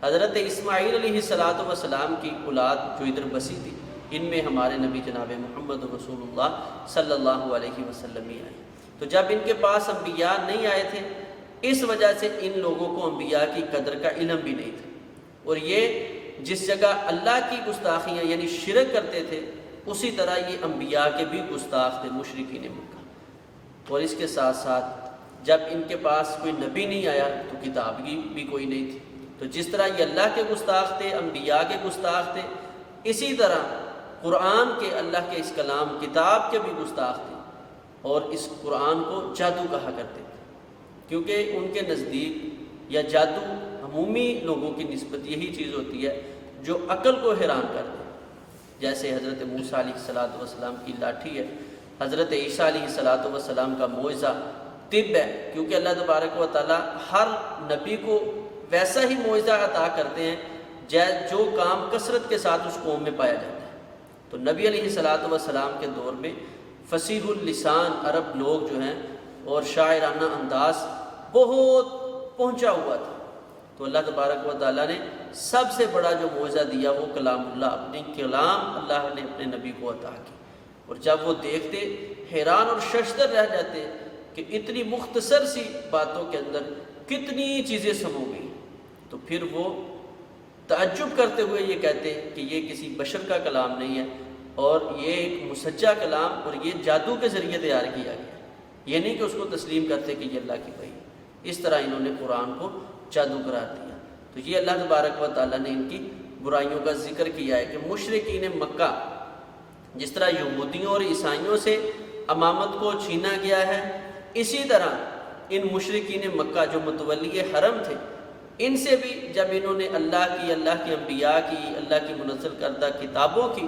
حضرت اسماعیل علیہ السلام کی اولاد جو ادھر بسی تھی، ان میں ہمارے نبی جناب محمد رسول اللہ صلی اللہ علیہ وسلم ہی آئے۔ تو جب ان کے پاس انبیاء نہیں آئے تھے، اس وجہ سے ان لوگوں کو انبیاء کی قدر کا علم بھی نہیں تھا، اور یہ جس جگہ اللہ کی گستاخیاں یعنی شرک کرتے تھے، اسی طرح یہ انبیاء کے بھی گستاخ تھے مشرکین مکہ۔ اور اس کے ساتھ ساتھ جب ان کے پاس کوئی نبی نہیں آیا تو کتاب کی بھی کوئی نہیں تھی۔ تو جس طرح یہ اللہ کے گستاخ تھے، انبیاء کے گستاخ تھے، اسی طرح قرآن کے، اللہ کے اس کلام کتاب کے بھی گستاخ تھے، اور اس قرآن کو جادو کہا کرتے تھے، کیونکہ ان کے نزدیک یا جادو عمومی لوگوں کی نسبت یہی چیز ہوتی ہے جو عقل کو حیران کر دے۔ جیسے حضرت موسیٰ علیہ السلام کی لاٹھی ہے، حضرت عیسیٰ علیہ السلام کا معجزہ طب ہے، کیونکہ اللہ تبارک و تعالیٰ ہر نبی کو ویسا ہی معجزہ عطا کرتے ہیں جو کام کثرت کے ساتھ اس قوم میں پایا جاتا ہے۔ تو نبی علیہ السلام کے دور میں فصیح اللسان عرب لوگ جو ہیں اور شاعرانہ انداز بہت پہنچا ہوا تھا، تو اللہ تبارک و تعالیٰ نے سب سے بڑا جو معجزہ دیا وہ کلام اللہ، اپنی کلام اللہ نے اپنے نبی کو عطا کی، اور جب وہ دیکھتے حیران اور ششدر رہ جاتے کہ اتنی مختصر سی باتوں کے اندر کتنی چیزیں سمو گئی، تو پھر وہ تعجب کرتے ہوئے یہ کہتے کہ یہ کسی بشر کا کلام نہیں ہے، اور یہ ایک مسجع کلام اور یہ جادو کے ذریعے تیار کیا گیا، یہ نہیں کہ اس کو تسلیم کرتے کہ یہ اللہ کی وحی ہے۔ اس طرح انہوں نے قرآن کو جادو قرار دیا۔ تو یہ اللہ تبارک و تعالیٰ نے ان کی برائیوں کا ذکر کیا ہے کہ مشرکین مکہ جس طرح یہودیوں اور عیسائیوں سے امامت کو چھینا گیا ہے، اسی طرح ان مشرکین مکہ جو متولی حرم تھے، ان سے بھی جب انہوں نے اللہ کی انبیاء کی، اللہ کی منزل کردہ کتابوں کی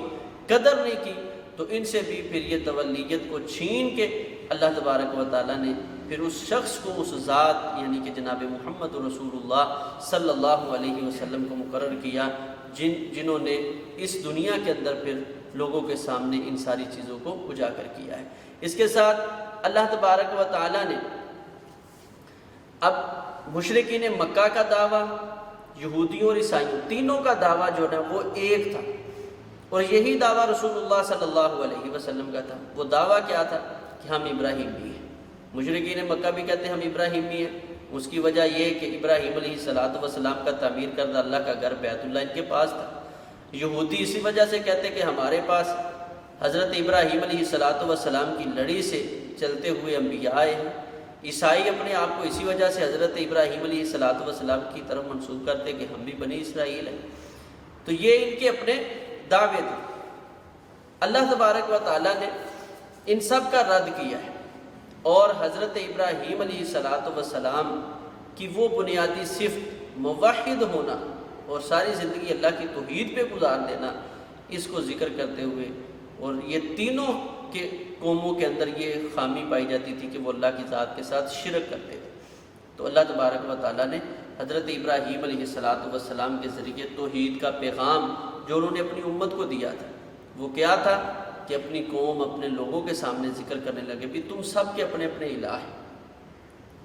قدر نہیں کی، تو ان سے بھی پھر یہ تولیت کو چھین کے اللہ تبارک و تعالیٰ نے پھر اس شخص کو، اس ذات یعنی کہ جناب محمد رسول اللہ صلی اللہ علیہ وسلم کو مقرر کیا، جنہوں نے اس دنیا کے اندر پھر لوگوں کے سامنے ان ساری چیزوں کو اجاگر کیا ہے۔ اس کے ساتھ اللہ تبارک و تعالیٰ نے اب مشرکین مکہ کا دعویٰ، یہودیوں اور عیسائیوں تینوں کا دعویٰ جو ہے وہ ایک تھا، اور یہی دعویٰ رسول اللہ صلی اللہ علیہ وسلم کا تھا۔ وہ دعویٰ کیا تھا کہ ہم ابراہیمی ہیں۔ مشرکین مکہ بھی کہتے ہیں ہم ابراہیمی ہیں، اس کی وجہ یہ کہ ابراہیم علیہ السلام کا تعمیر کردہ اللہ کا گھر بیت اللہ ان کے پاس تھا۔ یہودی اسی وجہ سے کہتے کہ ہمارے پاس حضرت ابراہیم علیہ السلام کی لڑی سے چلتے ہوئے انبیاء آئے ہیں۔ عیسائی اپنے آپ کو اسی وجہ سے حضرت ابراہیم علیہ السلام کی طرف منسوب کرتے کہ ہم بھی بنی اسرائیل ہیں۔ تو یہ ان کے اپنے دعوے تھے۔ اللہ تبارک و تعالیٰ نے ان سب کا رد کیا ہے، اور حضرت ابراہیم علیہ السلام کی وہ بنیادی صفت موحد ہونا اور ساری زندگی اللہ کی توحید پہ گزار دینا، اس کو ذکر کرتے ہوئے، اور یہ تینوں کے قوموں کے اندر یہ خامی پائی جاتی تھی کہ وہ اللہ کی ذات کے ساتھ شرک کرتے تھے، تو اللہ تبارک و تعالیٰ نے حضرت ابراہیم علیہ السلام کے ذریعے توحید کا پیغام جو انہوں نے اپنی امت کو دیا تھا، وہ کیا تھا کہ اپنی قوم، اپنے لوگوں کے سامنے ذکر کرنے لگے بھی تم سب کے اپنے اپنے الہ ہیں،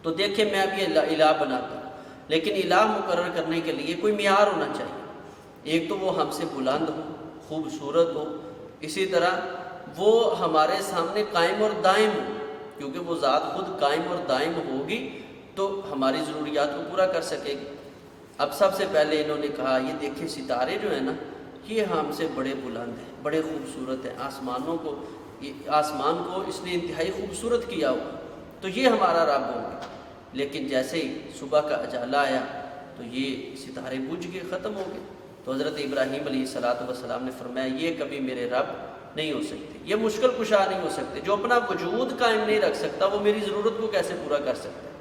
تو دیکھیں میں اب یہ الہ بناتا ہوں، لیکن الہ مقرر کرنے کے لیے کوئی معیار ہونا چاہیے۔ ایک تو وہ ہم سے بلند ہو، خوبصورت ہو، اسی طرح وہ ہمارے سامنے قائم اور دائم ہو، کیونکہ وہ ذات خود قائم اور دائم ہوگی تو ہماری ضروریات کو پورا کر سکے گی۔ اب سب سے پہلے انہوں نے کہا یہ دیکھیں ستارے جو ہیں نا، یہ ہم سے بڑے بلند ہیں، بڑے خوبصورت ہیں، آسمان کو اس نے انتہائی خوبصورت کیا ہوا، تو یہ ہمارا رب ہوگا۔ لیکن جیسے ہی صبح کا اجالا آیا تو یہ ستارے بجھ گئے، ختم ہو گئے، تو حضرت ابراہیم علیہ السلام نے فرمایا یہ کبھی میرے رب نہیں ہو سکتے، یہ مشکل کشا نہیں ہو سکتے، جو اپنا وجود قائم نہیں رکھ سکتا وہ میری ضرورت کو کیسے پورا کر سکتا ہے۔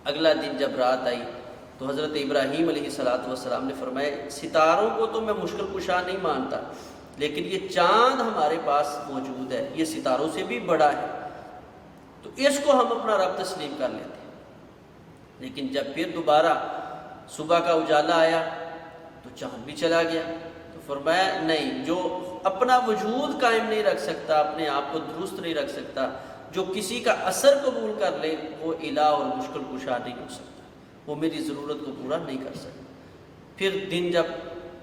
اگلا دن جب رات آئی تو حضرت ابراہیم علیہ السلام نے فرمایا ستاروں کو تو میں مشکل کشا نہیں مانتا، لیکن یہ چاند ہمارے پاس موجود ہے، یہ ستاروں سے بھی بڑا ہے، تو اس کو ہم اپنا رب تسلیم کر لیتے ہیں۔ لیکن جب پھر دوبارہ صبح کا اجالا آیا تو چاند بھی چلا گیا، تو فرمایا نہیں، جو اپنا وجود قائم نہیں رکھ سکتا، اپنے آپ کو درست نہیں رکھ سکتا، جو کسی کا اثر قبول کر لے، وہ الہ اور مشکل کشا نہیں ہو سکتا، وہ میری ضرورت کو پورا نہیں کر سکتا۔ پھر دن جب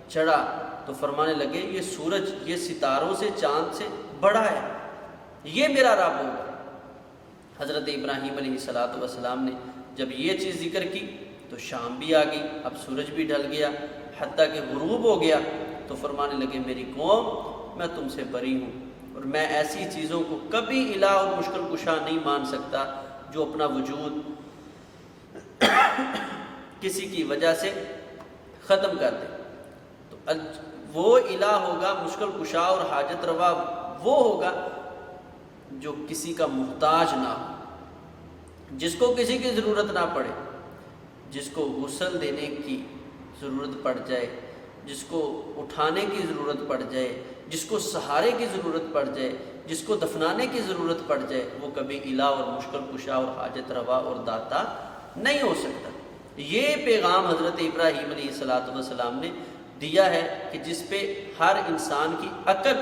چڑھا تو فرمانے لگے یہ سورج یہ ستاروں سے، چاند سے بڑا ہے، یہ میرا رب ہوگا۔ حضرت ابراہیم علیہ السلام نے جب یہ چیز ذکر کی تو شام بھی آ گئی، اب سورج بھی ڈھل گیا، حتیٰ کہ غروب ہو گیا، تو فرمانے لگے میری قوم میں تم سے بری ہوں، اور میں ایسی چیزوں کو کبھی الہ اور مشکل کشا نہیں مان سکتا جو اپنا وجود کسی کی وجہ سے ختم کر دے۔ تو وہ الہ ہوگا مشکل کشا اور حاجت روا وہ ہوگا جو کسی کا محتاج نہ ہو، جس کو کسی کی ضرورت نہ پڑے، جس کو غسل دینے کی ضرورت پڑ جائے جس کو اٹھانے کی ضرورت پڑ جائے، جس کو سہارے کی ضرورت پڑ جائے، جس کو دفنانے کی ضرورت پڑ جائے، وہ کبھی الہ اور مشکل کشا اور حاجت روا اور داتا نہیں ہو سکتا۔ یہ پیغام حضرت ابراہیم علیہ السلام نے دیا ہے کہ جس پہ ہر انسان کی عقل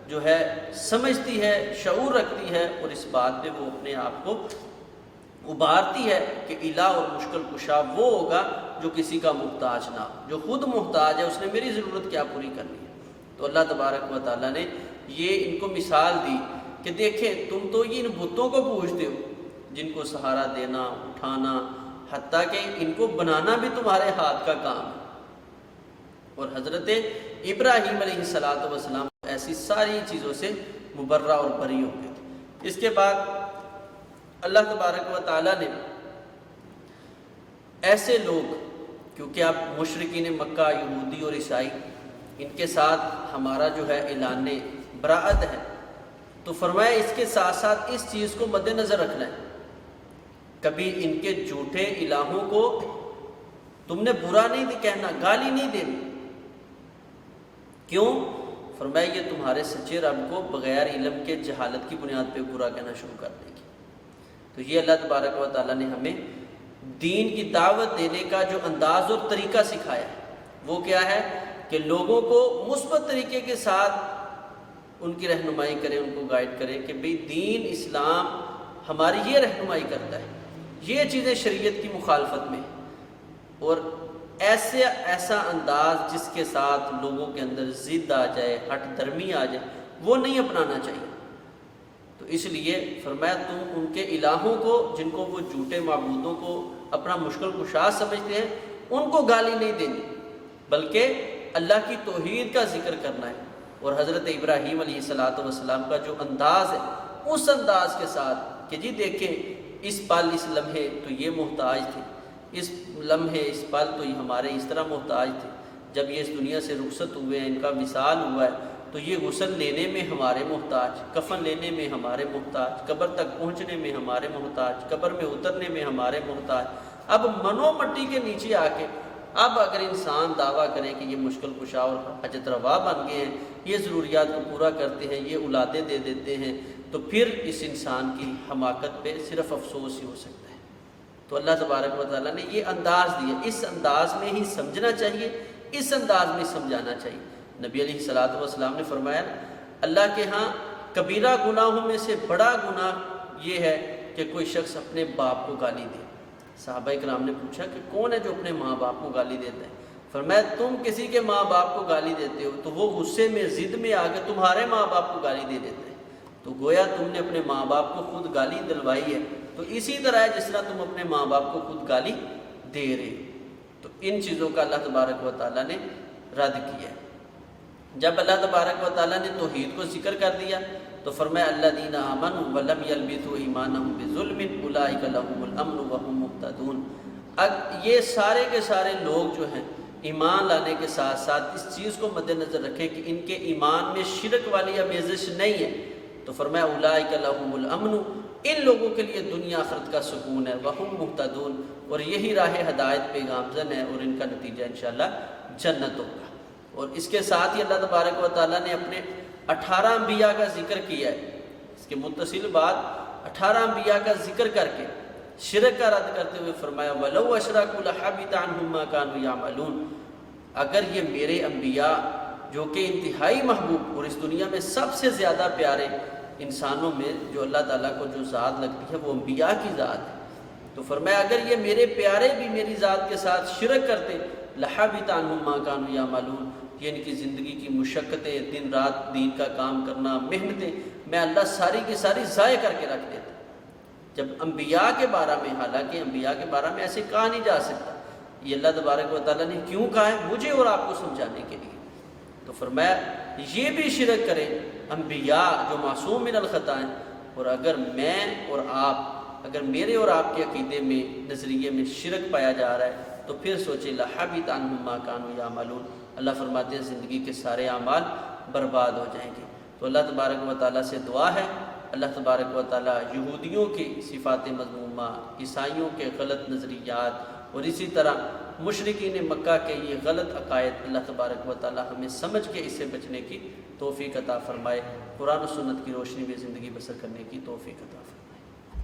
جو ہے سمجھتی ہے، شعور رکھتی ہے، اور اس بات پہ وہ اپنے آپ کو ابھارتی ہے کہ الہ اور مشکل کشا وہ ہوگا جو کسی کا محتاج نہ ہو، جو خود محتاج ہے، اس نے میری ضرورت کیا پوری کرنی ہے۔ تو اللہ تبارک و تعالیٰ نے یہ ان کو مثال دی کہ دیکھیں تم تو یہ ان بتوں کو پوجتے ہو جن کو سہارا دینا، اٹھانا، حتیٰ کہ ان کو بنانا بھی تمہارے ہاتھ کا کام ہے۔ اور حضرت ابراہیم علیہ السلام ایسی ساری چیزوں سے مبرہ اور بری ہو گئے تھے۔ اس کے بعد اللہ تبارک و تعالیٰ نے ایسے لوگ، کیونکہ اب مشرکین مکہ، یہودی اور عیسائی، ان کے ساتھ ہمارا جو ہے اعلان براءت ہے، تو فرمایا اس کے ساتھ ساتھ اس چیز کو مد نظر رکھنا ہے، کبھی ان کے جھوٹے الہوں کو تم نے برا نہیں کہنا، گالی نہیں دینی۔ کیوں؟ فرمایا یہ تمہارے سچے رب کو بغیر علم کے جہالت کی بنیاد پہ برا کہنا شروع کر دے گی۔ تو یہ اللہ تبارک و تعالیٰ نے ہمیں دین کی دعوت دینے کا جو انداز اور طریقہ سکھایا ہے وہ کیا ہے کہ لوگوں کو مثبت طریقے کے ساتھ ان کی رہنمائی کرے، ان کو گائیڈ کرے کہ بھئی دین اسلام ہماری یہ رہنمائی کرتا ہے، یہ چیزیں شریعت کی مخالفت میں، اور ایسا انداز جس کے ساتھ لوگوں کے اندر ضد آ جائے، ہٹ درمی آ جائے، وہ نہیں اپنانا چاہیے۔ تو اس لیے فرمایا تم ان کے الہوں کو، جن کو وہ جھوٹے معبودوں کو اپنا مشکل کشا سمجھتے ہیں، ان کو گالی نہیں دینی، بلکہ اللہ کی توحید کا ذکر کرنا ہے۔ اور حضرت ابراہیم علیہ السلام کا جو انداز ہے، اس انداز کے ساتھ کہ جی دیکھیں اس پل اس لمحے تو یہ محتاج تھے، اس لمحے اس پل تو یہ ہمارے اس طرح محتاج تھے، جب یہ اس دنیا سے رخصت ہوئے ہیں، ان کا وصال ہوا ہے، تو یہ غسل لینے میں ہمارے محتاج، کفن لینے میں ہمارے محتاج، قبر تک پہنچنے میں ہمارے محتاج، قبر میں اترنے میں ہمارے محتاج۔ اب منو مٹی کے نیچے آ کے اب اگر انسان دعویٰ کرے کہ یہ مشکل کشا اور حاجت روا بن گئے ہیں، یہ ضروریات کو پورا کرتے ہیں، یہ اولادیں دے دیتے ہیں، تو پھر اس انسان کی حماقت پہ صرف افسوس ہی ہو سکتا ہے۔ تو اللہ تبارک و تعالیٰ نے یہ انداز دیا، اس انداز میں ہی سمجھنا چاہیے، اس انداز میں سمجھانا چاہیے۔ نبی علیہ السلام نے فرمایا اللہ کے ہاں کبیرہ گناہوں میں سے بڑا گناہ یہ ہے کہ کوئی شخص اپنے باپ کو گالی دے۔ صحابہ کرام نے پوچھا کہ کون ہے جو اپنے ماں باپ کو گالی دیتا ہے؟ فرمایا تم کسی کے ماں باپ کو گالی دیتے ہو تو وہ غصے میں ضد میں آ کے تمہارے ماں باپ کو گالی دے دیتا ہے، تو گویا تم نے اپنے ماں باپ کو خود گالی دلوائی ہے۔ تو اسی طرح ہے جس طرح تم اپنے ماں باپ کو خود گالی دے رہے ہو۔ تو ان چیزوں کا اللہ تبارک و تعالیٰ نے رد کیا ہے۔ جب اللہ تبارک و تعالیٰ نے توحید کو ذکر کر دیا تو فرمایا الذین آمنوا ولم یلبسوا ایمانہم بظلم اولئک لہم الامن وہم مہتدون۔ اب یہ سارے کے سارے لوگ جو ہیں ایمان لانے کے ساتھ ساتھ اس چیز کو مد نظر رکھیں کہ ان کے ایمان میں شرک والی آمیزش نہیں ہے، تو فرمایا اولئک لہم الامن، ان لوگوں کے لیے دنیا آخرت کا سکون ہے، وہم مہتدون، اور یہی راہ ہدایت پہ گامزن ہے، اور ان کا نتیجہ انشاءاللہ جنت ہوگا۔ اور اس کے ساتھ ہی اللہ تبارک و تعالیٰ نے اپنے 18 انبیاء کا ذکر کیا ہے۔ اس کے متصل بعد 18 انبیاء کا ذکر کر کے شرک کا رد کرتے ہوئے فرمایا وَلَوْ أَشْرَكُوا لَحَبِطَ عَنْهُمْ مَا كَانُوا يَعْمَلُونَ۔ اگر یہ میرے انبیاء جو کہ انتہائی محبوب اور اس دنیا میں سب سے زیادہ پیارے انسانوں میں جو اللہ تعالیٰ کو جو ذات لگتی ہے وہ انبیاء کی ذات ہے، تو فرمایا اگر یہ میرے پیارے بھی میری ذات کے ساتھ شرک کرتے لَحَبِطَ عَنْهُمْ مَا كَانُوا يَعْمَلُونَ، یہ ان کی زندگی کی مشقتیں، دن رات دین کا کام کرنا، محنتیں، میں اللہ ساری کی ساری ضائع کر کے رکھ دیتا۔ جب انبیاء کے بارے میں، حالانکہ انبیاء کے بارے میں ایسے کہا نہیں جا سکتا، یہ اللہ تبارک و تعالیٰ نے کیوں کہا ہے؟ مجھے اور آپ کو سمجھانے کے لیے۔ تو فرمایا یہ بھی شرک کریں انبیاء جو معصوم من الخطا ہیں، اور اگر میں اور آپ، اگر میرے اور آپ کے عقیدے میں، نظریے میں شرک پایا جا رہا ہے تو پھر سوچے لَحَبِطَ عَنْهُمْ مَا كَانُوا يَعْمَلُونَ۔ اللہ فرماتے ہیں زندگی کے سارے اعمال برباد ہو جائیں گے۔ تو اللہ تبارک و تعالیٰ سے دعا ہے اللہ تبارک و تعالیٰ یہودیوں کی صفات مذمومہ، عیسائیوں کے غلط نظریات، اور اسی طرح مشرکین مکہ کے یہ غلط عقائد اللہ تبارک و تعالی ہمیں سمجھ کے اسے بچنے کی توفیق عطا فرمائے، قرآن و سنت کی روشنی میں زندگی بسر کرنے کی توفیق عطا فرمائے۔